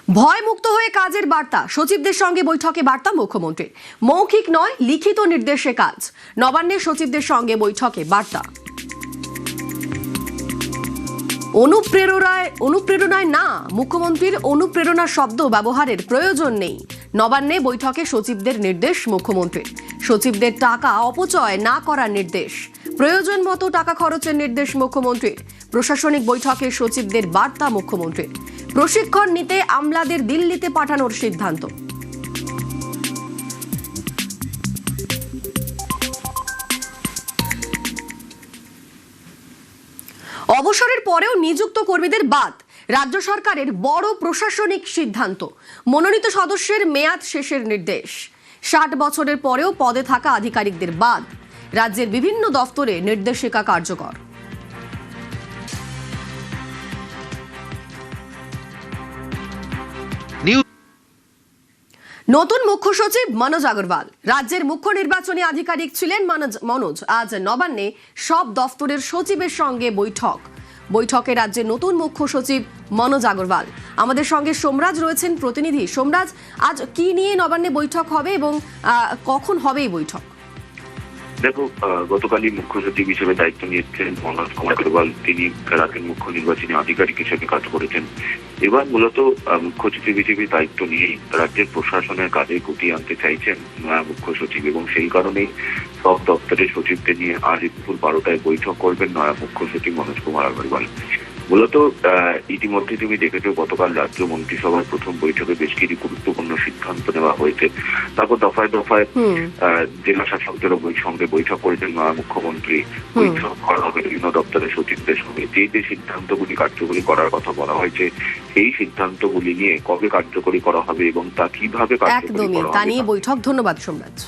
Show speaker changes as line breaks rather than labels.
ভয় মুক্ত হয়ে কাজের বার্তা, সচিবদের সঙ্গে বৈঠকে বার্তা মুখ্যমন্ত্রীর। মৌখিক নয়, লিখিত নির্দেশে কাজ। নবান্নের সচিবদের সঙ্গে বৈঠকে বার্তা। অনুপ্রেরণায় না, মুখ্যমন্ত্রীর অনুপ্রেরণা শব্দ ব্যবহারের প্রয়োজন নেই। নবান্নে বৈঠকে সচিবদের নির্দেশ মুখ্যমন্ত্রীর। সচিবদের টাকা অপচয় না করার নির্দেশ। প্রয়োজন মতো টাকা খরচের নির্দেশ মুখ্যমন্ত্রীর। প্রশাসনিক বৈঠকে সচিবদের বার্তা মুখ্যমন্ত্রীর। প্রশিক্ষণ নিতে আমলাদের দিল্লিতে পাঠানোর সিদ্ধান্ত। অবসরের পরেও নিযুক্ত কর্মীদের বাদ, রাজ্য সরকারের বড় প্রশাসনিক সিদ্ধান্ত। মনোনীত সদস্যের মেয়াদ শেষের নির্দেশ। 60 বছরের পরেও পদে থাকা আধিকারিকদের বাদ। রাজ্যের বিভিন্ন দফতরে নির্দেশিকা কার্যকর। নতুন মুখ্য সচিব মনোজ আগরওয়াল। রাজ্যের মুখ্য নির্বাচনী আধিকারিক ছিলেন মনোজ। আজ নবান্নে সব দফতরের সচিবের সঙ্গে বৈঠকে রাজ্যের নতুন মুখ্য সচিব মনোজ আগরওয়াল। আমাদের সঙ্গে সোমরাজ রয়েছেন প্রতিনিধি। সোমরাজ, আজ কি নিয়ে নবান্নে বৈঠক হবে এবং কখন হবে এই বৈঠক?
দেখো, গতকালই মুখ্য সচিব হিসেবে দায়িত্ব নিয়েছেন মনোজ কুমার আগরওয়াল। তিনি রাজ্যের মুখ্য নির্বাচনী আধিকারিক হিসেবে কাজ করেছেন। এবার মূলত মুখ্য সচিব হিসেবে দায়িত্ব নিয়েই রাজ্যের প্রশাসনের কাজে গতি আনতে চাইছেন মুখ্য সচিব, এবং সেই কারণেই সব দপ্তরের সচিবদের নিয়ে আজ দুপুর 12টায় বৈঠক করবেন নয়া মুখ্য সচিব মনোজ কুমার আগরওয়াল। মূলত ইতিমধ্যে তুমি দেখেছো, গতকাল রাজ্য মন্ত্রিসভার প্রথম বৈঠকে বেশ কিছু গুরুত্বপূর্ণ সিদ্ধান্ত নেওয়া হয়েছে। তারপর দফায় দফায় জেলা শাসকদের সঙ্গে বৈঠক করেছেন নয়া মুখ্যমন্ত্রী। বৈঠক করা হবে বিভিন্ন দপ্তরের সচিবদের সঙ্গে। যে সিদ্ধান্তগুলি কার্যকরী করার কথা বলা হয়েছে, সেই সিদ্ধান্তগুলি নিয়ে কবে কার্যকরী করা হবে এবং তা কিভাবে কার্যকরী করা হবে,
তা নিয়ে বৈঠক। ধন্যবাদ সোমরাজ।